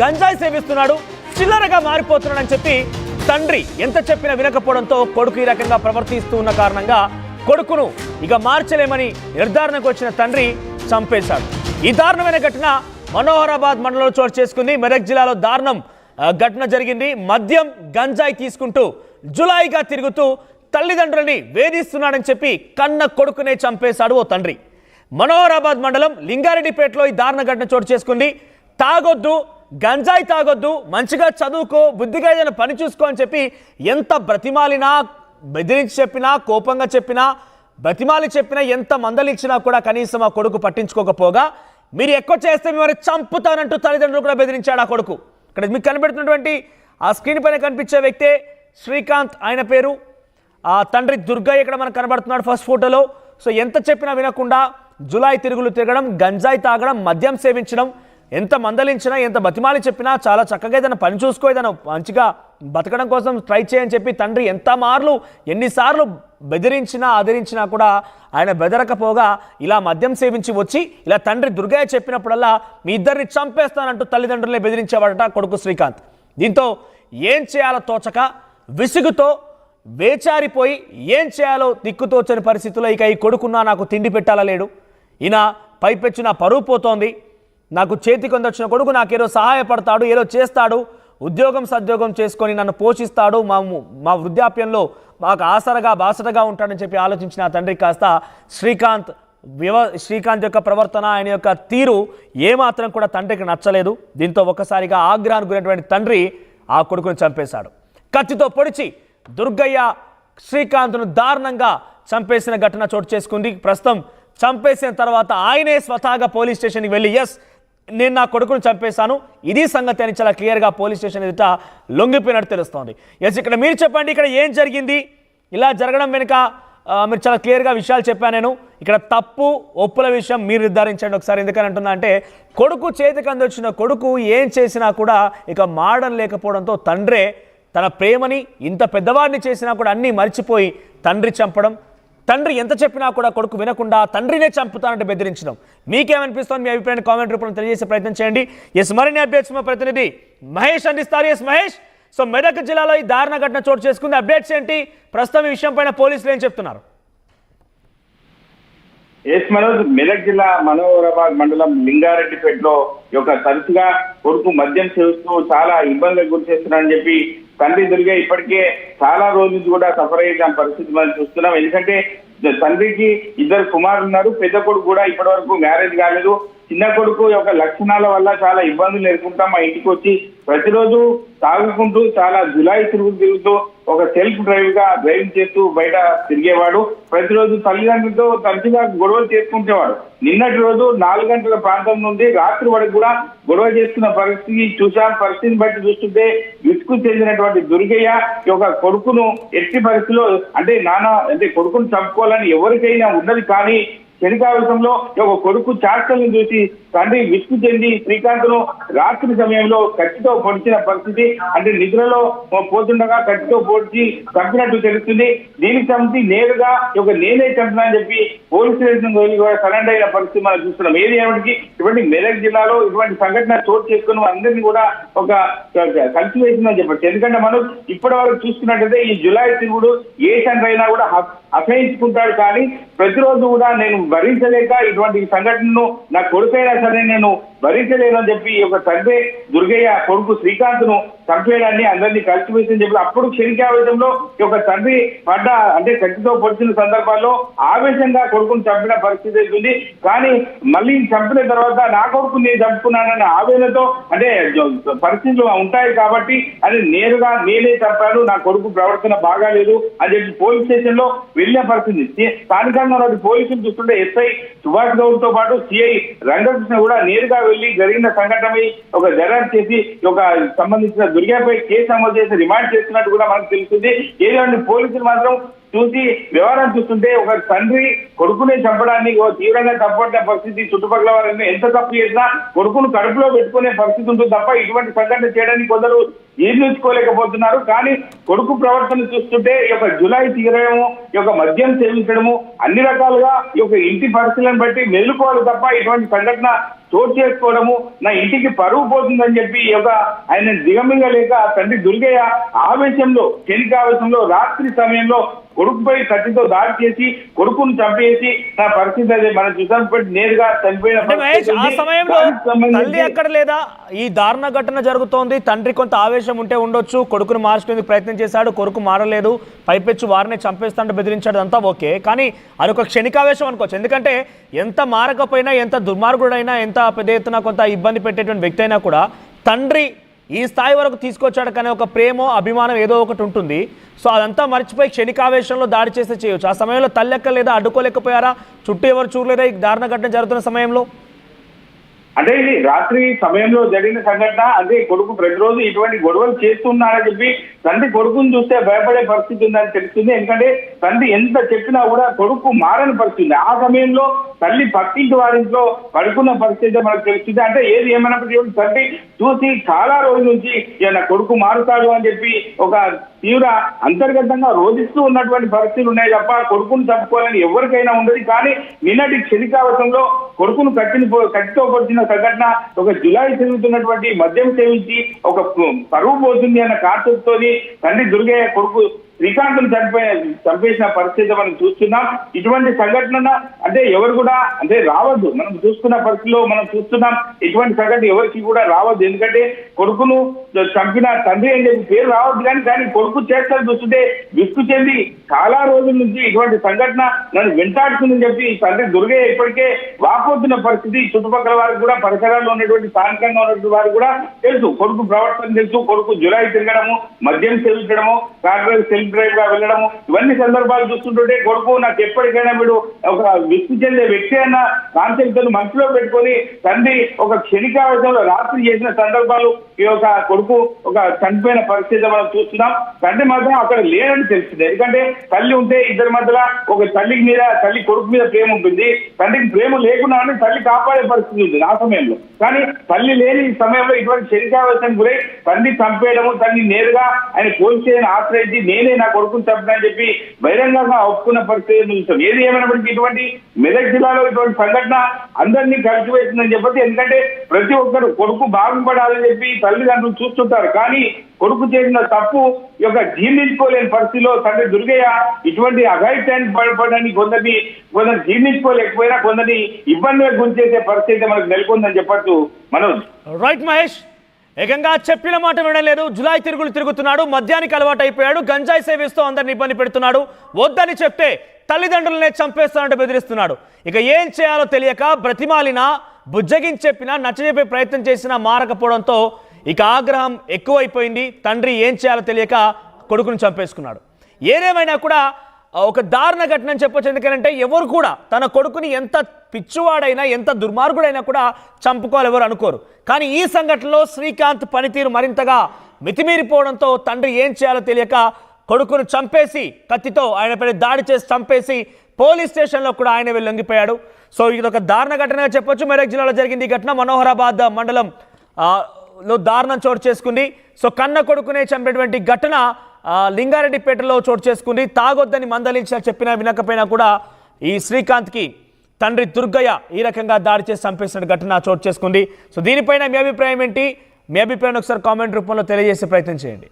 గంజాయి సేవిస్తున్నాడు, చిల్లరగా మారిపోతున్నాడని చెప్పి తండ్రి ఎంత చెప్పినా వినకపోవడంతో కొడుకు ఈ రకంగా ప్రవర్తిస్తూ ఉన్న కారణంగా కొడుకును ఇక మార్చలేమని నిర్ధారణకు వచ్చిన తండ్రి చంపేశాడు. ఈ దారుణమైన ఘటన మనోహరాబాద్ మండలంలో చోటు చేసుకుంది. మెదక్ జిల్లాలో దారుణం ఘటన జరిగింది. మద్యం గంజాయి తీసుకుంటూ జులాయిగా తిరుగుతూ తల్లిదండ్రులని వేధిస్తున్నాడని చెప్పి కన్న కొడుకునే చంపేశాడు ఓ తండ్రి. మనోహరాబాద్ మండలం లింగారెడ్డిపేటలో ఈ దారుణ ఘటన చోటు చేసుకుంది. తాగొద్దు, గంజాయి తాగొద్దు, మంచిగా చదువుకో, బుద్ధిగా ఏదైనా పని చూసుకో అని చెప్పి ఎంత బ్రతిమాలినా, బెదిరించి చెప్పినా, కోపంగా చెప్పినా, బ్రతిమాలి చెప్పినా, ఎంత మందలించినా కూడా కనీసం ఆ కొడుకు పట్టించుకోకపోగా మీరు ఎక్కువ చేస్తే మిమ్మల్ని చంపుతానంటూ తల్లిదండ్రులు కూడా బెదిరించాడు ఆ కొడుకు. ఇక్కడ మీకు కనబడుతున్నటువంటి ఆ స్క్రీన్ పైన కనిపించే వ్యక్తే శ్రీకాంత్, ఆయన పేరు. ఆ తండ్రి దుర్గయ్య ఇక్కడ మనకు కనబడుతున్నాడు ఫస్ట్ ఫోటోలో. సో ఎంత చెప్పినా వినకుండా జులాయి తిరుగులు తిరగడం, గంజాయి తాగడం, మద్యం సేవించడం, ఎంత మందలించినా, ఎంత బతిమాలి చెప్పినా చాలా చక్కగా ఏదైనా పని చూసుకో, ఏదైనా మంచిగా బతకడం కోసం ట్రై చేయని చెప్పి తండ్రి ఎన్నిసార్లు బెదిరించినా ఆదరించినా కూడా ఆయన బెదరకపోగా ఇలా మద్యం సేవించి వచ్చి ఇలా తండ్రి దుర్గయ్య చెప్పినప్పుడల్లా మీ ఇద్దరిని చంపేస్తానంటూ తల్లిదండ్రులే బెదిరించేవాడట కొడుకు శ్రీకాంత్. దీంతో ఏం చేయాలో తోచక విసుగుతో వేచారిపోయి ఏం చేయాలో దిక్కుతోచని పరిస్థితుల్లో ఇక ఈ కొడుకున్నా నాకు తిండి పెట్టాలా లేడు, ఈయన పైపెచ్చు నా పరువు పోతోంది, నాకు చేతికి వచ్చిన కొడుకు నాకేదో సహాయపడతాడు, ఏదో చేస్తాడు, ఉద్యోగం సద్యోగం చేసుకొని నన్ను పోషిస్తాడు, మా వృద్ధాప్యంలో మాకు ఆసరగా బాసటగా ఉంటాడని చెప్పి ఆలోచించిన ఆ తండ్రి కాస్త శ్రీకాంత్ యొక్క ప్రవర్తన, ఆయన యొక్క తీరు ఏమాత్రం కూడా తండ్రికి నచ్చలేదు. దీంతో ఒక్కసారిగా ఆగ్రహానికి గురైనటువంటి తండ్రి ఆ కొడుకును చంపేశాడు. కత్తితో పొడిచి దుర్గయ్య శ్రీకాంత్ను దారుణంగా చంపేసిన ఘటన చోటు చేసుకుంది. ప్రస్తుతం చంపేసిన తర్వాత ఆయనే స్వతహాగా పోలీస్ స్టేషన్కి వెళ్ళి ఎస్ నేను నా కొడుకును చంపేశాను, ఇది సంగతి అని చాలా క్లియర్గా పోలీస్ స్టేషన్ ఎదుట లొంగిపోయినట్టు తెలుస్తోంది. ఎస్ ఇక్కడ మీరు చెప్పండి, ఇక్కడ ఏం జరిగింది? ఇలా జరగడం వెనుక మీరు చాలా క్లియర్గా విషయాలు చెప్పాను నేను. ఇక్కడ తప్పు ఒప్పుల విషయం మీరు నిర్ధారించండి ఒకసారి. ఎందుకని అంటున్నా అంటే కొడుకు చేతికి అందొచ్చిన కొడుకు ఏం చేసినా కూడా ఇక మాడడం లేకపోవడంతో తండ్రే తన ప్రేమని ఇంత పెద్దవాడిని చేసినా కూడా అన్నీ మర్చిపోయి తండ్రి చంపడం, తండ్రి ఎంత చెప్పినా కూడా కొడుకు వినకుండా తండ్రినే చంపుతానంటే బెదిరించడం. మీకేమనిపిస్తుంది? మీ అభిప్రాయాన్ని కామెంట్ రూపంలో తెలియజేసే ప్రయత్నం చేయండి. ఎస్ మరిన్ని అప్డేట్స్ మా ప్రతినిధి మహేష్ అందిస్తారు. ఎస్ మహేష్, సో మెదక్ జిల్లాలో ఈ దారుణ ఘటన చోటు చేసుకుంది, అప్డేట్స్ ఏంటి? ప్రస్తుతం ఈ విషయం పైన పోలీసులు ఏం చెప్తున్నారు? ఎస్ మనోజ్, మెదక్ జిల్లా మనోహరాబాద్ మండలం లింగారెడ్డిపేటలో తరచుగా కొడుకు మద్యం సేవిస్తూ చాలా ఇబ్బందులకు గురి చేస్తున్నారని చెప్పి తండ్రి దుర్గా ఇప్పటికే చాలా రోజుల నుంచి కూడా సఫర్ అయ్యే పరిస్థితి మనం చూస్తున్నాం. ఎందుకంటే తండ్రికి ఇద్దరు కుమారులు ఉన్నారు, పెద్ద కొడుకు కూడా ఇప్పటి వరకు మ్యారేజ్ కాలేదు. చిన్న కొడుకు యొక్క లక్షణాల వల్ల చాలా ఇబ్బందులు ఎదుర్కొంటాం. మా ఇంటికి వచ్చి ప్రతిరోజు తాగుకుంటూ చాలా జులాయి తిరుగుతూ ఒక సెల్ఫ్ డ్రైవింగ్ చేస్తూ బయట తిరిగేవాడు. ప్రతిరోజు తల్లిదండ్రులతో తరచుగా గొడవలు చేసుకుంటేవాడు. నిన్నటి రోజు 4 గంటల ప్రాంతం నుండి రాత్రి వరకు కూడా గొడవ చేస్తున్న పరిస్థితి చూసాం. పరిస్థితిని బట్టి చూస్తుంటే విసుగు చెందినటువంటి దుర్గయ్య కొడుకును ఎట్టి పరిస్థితిలో అంటే కొడుకును చంపుకోవాలని ఎవరికైనా ఉన్నది, కానీ శనికావిషంలో కొడుకు చాష్టలను చూసి తండ్రి విసుగు చెంది శ్రీకాంత్ను రాత్రి సమయంలో కత్తితో పొడిచిన పరిస్థితి. అంటే నిద్రలో పోతుండగా కత్తితో పొడిచి చంపినట్టు తెలుస్తుంది. దీనికి సంబంధించి నేరుగా నేనే చంపినా చెప్పి పోలీస్ స్టేషన్ సరెండర్ అయిన పరిస్థితి మనం చూస్తున్నాం. ఏది ఏమిటికి ఇటువంటి మెదక్ జిల్లాలో ఇటువంటి సంఘటన చోటు చేసుకుని అందరినీ కూడా కలిసివేసిందని చెప్పచ్చు. ఎందుకంటే మనం ఇప్పటి వరకు చూసుకున్నట్టయితే ఈ జులాయి తిరుగుడు ఏ తండ్రి అయినా కూడా అసహించుకుంటాడు, కానీ ప్రతిరోజు కూడా నేను భరించలేక ఇటువంటి సంఘటనను నా కొడుకైనా సరే నేను భరించలేను అని చెప్పి తండ్రి దుర్గయ్య కొడుకు శ్రీకాంత్ను చంపేయడాన్ని అందరినీ కలిసివేసిందని చెప్పి అప్పుడు క్షణికావేశంలో తండ్రి కత్తితో పొడిచిన సందర్భాల్లో ఆవేశంగా కొడుకును చంపిన పరిస్థితి అవుతుంది. కానీ మళ్ళీ చంపిన తర్వాత నా కొడుకు నేను చంపుకున్నానన్న ఆవేదనతో పరిస్థితులు ఉంటాయి కాబట్టి అది నేరుగా నేనే చంపాను, నా కొడుకు ప్రవర్తన బాగాలేదు అని చెప్పి పోలీస్ స్టేషన్ లో వెళ్లే పరిస్థితి. స్థానికంగా పోలీసులు చూస్తుంటే ఎస్ఐ సుభాష్ గౌడ్ తో పాటు సిఐ రంగకృష్ణ కూడా నేరుగా వెళ్లి జరిగిన సంఘటనపై దర్యాప్తు చేసి సంబంధించిన దుర్గాపై కేసు అమలు చేసి రిమాండ్ చేస్తున్నట్టు కూడా మనకు తెలుస్తుంది. ఏదంటే పోలీసులు మాత్రం చూసి వ్యవహారం చూస్తుంటే తండ్రి కొడుకునే చంపడాన్ని తీవ్రంగా తప్పట్టిన పరిస్థితి. చుట్టుపక్కల వారిని ఎంత తప్పు చేసినా కొడుకును కడుపులో పెట్టుకునే పరిస్థితి ఉంటుంది తప్ప ఇటువంటి సంఘటన చేయడానికి కొందరు జీర్ణించుకోలేకపోతున్నారు. కానీ కొడుకు ప్రవర్తన చూస్తుంటే ఈ యొక్క జులై తీరడము, ఈ యొక్క మద్యం సేవించడము, అన్ని రకాలుగా ఈ యొక్క ఇంటి పరిస్థితులను బట్టి మెలుకోవాలి తప్ప ఇటువంటి సంఘటన చోటు చేసుకోవడము నా ఇంటికి పరువు పోతుందని చెప్పి ఈ యొక్క ఆయన దిగమింగలేక తండ్రి దుర్గయ్య ఆవేశంలో, క్షణికావేశంలో రాత్రి సమయంలో కొడుకుపై కత్తితో దాడి చేసి కొడుకును చంపేసి నా పరిస్థితి అదే మనం చూసాం నేరుగా చనిపోయిన. ఆ సమయంలో తల్లి ఎక్కడ లేదా? ఈ దారుణ ఘటన జరుగుతోంది, తండ్రి కొంత ఆవేశం ఉంటే ఉండొచ్చు, కొడుకును మార్చడానికి ప్రయత్నం చేశాడు, కొడుకు మారలేదు, పైపెచ్చు వారిని చంపేస్తాంటే బెదిరించాడు, అంతా ఓకే. కానీ అది ఒక క్షణికావేశం అనుకోవచ్చు. ఎందుకంటే ఎంత మారకపోయినా, ఎంత దుర్మార్గుడైనా, ఎంత పెద్ద ఎత్తున కొంత ఇబ్బంది పెట్టేటువంటి వ్యక్తి అయినా కూడా తండ్రి ఈ స్థాయి వరకు తీసుకొచ్చాడు కానీ ఒక ప్రేమో అభిమానం ఏదో ఒకటి ఉంటుంది. సో అదంతా మర్చిపోయి క్షణికావేశంలో దాడి చేస్తే చేయొచ్చు. ఆ సమయంలో తల్లి ఎక్క లేదా, అడ్డుకోలేకపోయారా? చుట్టూ ఎవరు చూడలేదా ఈ దారుణ ఘటన జరుగుతున్న సమయంలో? అంటే ఇది రాత్రి సమయంలో జరిగిన సంఘటన. అంటే కొడుకు ప్రతిరోజు ఇటువంటి గొడవలు చేస్తున్నాడని చెప్పి తండ్రి కొడుకుని చూస్తే భయపడే పరిస్థితి ఉందని తెలుస్తుంది. ఎందుకంటే తండ్రి ఎంత చెప్పినా కూడా కొడుకు మారని పరిస్థితి. ఆ సమయంలో తల్లి పక్కింటి వారింట్లో పడుకున్న పరిస్థితి మనకు తెలుస్తుంది. అంటే ఏది ఏమైనప్పటికీ తండ్రి చూసి చాలా రోజుల నుంచి నా కొడుకు మారుతాడు అని చెప్పి ఒక తీవ్ర అంతర్గతంగా రోధిస్తూ ఉన్నటువంటి పరిస్థితులు ఉన్నాయి తప్ప కొడుకును చంపుకోవాలని ఎవరికైనా ఉండదు. కానీ నిన్నటి క్షణికావసంలో కొడుకును కత్తితో పొడిచిన సంఘటన, ఒక జులై తిరుగుతున్నటువంటి మద్యం సేవించి ఒక పరువు పోతుంది అన్న కాన్సెప్ట్తోని తండ్రి దుర్గయ్య కొడుకు శ్రీకాంత్ను చంపేసిన పరిస్థితి మనం చూస్తున్నాం. ఇటువంటి సంఘటన అంటే ఎవరు కూడా అంటే రావద్దు. మనం చూస్తున్న పరిస్థితిలో మనం చూస్తున్నాం ఇటువంటి సంఘటన ఎవరికి కూడా రావద్దు. ఎందుకంటే కొడుకును చంపిన తండ్రి అని చెప్పి పేరు రావద్దు. కానీ కొడుకు చేష్టలు చూస్తుంటే విసుగు చెంది చాలా రోజుల నుంచి ఇటువంటి సంఘటన నన్ను వెంటాడుతుందని చెప్పి తండ్రి దుర్గయ్య ఇప్పటికే వాపోతున్న పరిస్థితి. చుట్టుపక్కల వారికి కూడా, పరిసరాల్లో ఉన్నటువంటి స్థానికంగా ఉన్నటువంటి వారికి కూడా తెలుసు, కొడుకు ప్రవర్తన తెలుసు. కొడుకు జులై తిరగడము, మద్యం సేవించడము, కాంగ్రెస్ సెల్ఫ్ డ్రైవ్ గా వెళ్ళడము, ఇవన్నీ సందర్భాలు చూస్తుంటే కొడుకు నాకు ఎప్పటికైనా వీడు ఒక విసుగు చెందే వ్యక్తి అన్న కాన్సెప్ట్ మనసులో పెట్టుకొని తండ్రి ఒక క్షణికావేశంలో రాత్రి చేసిన సందర్భాలు ఈ యొక్క కొడుకు ఒక చనిపోయిన పరిస్థితి మనం చూస్తున్నాం. తండ్రి మాత్రం అక్కడ లేనని తెలిసింది. ఎందుకంటే తల్లి ఉంటే ఇద్దరి మధ్యలో ఒక తల్లి కొడుకు మీద ప్రేమ ఉంటుంది, తండ్రికి ప్రేమ లేకున్నా తల్లి కాపాడే పరిస్థితి ఉంది ఆ సమయంలో. కానీ తల్లి లేని సమయంలో ఇటువంటి క్షణికావేశానికి గురై తండ్రి చంపేయడము, తల్లి నేరుగా ఆయన పోలీస్ స్టేషన్ ఆశ్రయించి నేనే నా కొడుకుని చంపినా అని చెప్పి బహిరంగంగా ఒప్పుకున్న పరిస్థితి చూస్తాం. ఏది ఏమైనప్పటికీ ఇటువంటి మెదక్ జిల్లాలో ఇటువంటి సంఘటన అందరినీ కలిసివేసిందని చెప్పి, ఎందుకంటే ప్రతి ఒక్కరు కొడుకు బాగుపడాలని చెప్పి తల్లిదండ్రులు చూస్తుంటారు. కానీ కొడుకు చేసిన తప్పు యొక్క జీర్ణించుకోలేని పరిస్థితిలో తండ్రి దుర్గయ్య ఇటువంటి అఘాయిత్యానికి పడడానికి కొందరిని జీర్ణించుకోలేకపోయినా కొందరిని ఇబ్బందులకు గురి చేసే పరిస్థితి మనకు నెలకొందని చెప్పచ్చు. మనోజ్. రైట్ మహేష్, ఏకంగా చెప్పిన మాట వినలేదు, జులై తిరుగులు తిరుగుతున్నాడు, మద్యానికి అలవాటు అయిపోయాడు, గంజాయి సేవిస్తూ అందరిని ఇబ్బంది పెడుతున్నాడు, వద్దని చెప్తే తల్లిదండ్రులనే చంపేస్తానంటూ బెదిరిస్తున్నాడు. ఇక ఏం చేయాలో తెలియక బ్రతిమాలినా, బుజ్జగించి చెప్పినా, నచ్చజెప్పే ప్రయత్నం చేసినా మారకపోవడంతో ఇక ఆగ్రహం ఎక్కువైపోయింది. తండ్రి ఏం చేయాలో తెలియక కొడుకును చంపేసుకున్నాడు. ఏదేమైనా కూడా ఒక దారుణ ఘటన అని చెప్పొచ్చు. ఎందుకంటే ఎవరు కూడా తన కొడుకుని ఎంత పిచ్చివాడైనా, ఎంత దుర్మార్గుడైనా కూడా చంపుకోవాలి ఎవరు అనుకోరు. కానీ ఈ సంఘటనలో శ్రీకాంత్ పనితీరు మరింతగా మితిమీరిపోవడంతో తండ్రి ఏం చేయాలో తెలియక కొడుకును చంపేసి, కత్తితో ఆయనపై దాడి చేసి చంపేసి పోలీస్ స్టేషన్లో కూడా ఆయన వెళ్ళి లొంగిపోయాడు. సో ఇది ఒక దారుణ ఘటనగా చెప్పొచ్చు. మెదక్ జిల్లాలో జరిగింది ఈ ఘటన. మనోహరాబాద్ మండలం లో దారుణం చోటు చేసుకుంది. సో కన్న కొడుకునే చంపేటువంటి ఘటన లింగారెడ్డిపేటలో చోటు చేసుకుంది. తాగొద్దని మందలించినా చెప్పినా వినకపోయినా కూడా ఈ శ్రీకాంత్కి తండ్రి దుర్గయ్య ఈ రకంగా దాడి చేసి చంపేసిన ఘటన చోటు చేసుకుంది. సో దీనిపైన మీ అభిప్రాయం ఏంటి? మీ అభిప్రాయాన్ని ఒకసారి కామెంట్ రూపంలో తెలియజేసే ప్రయత్నం చేయండి.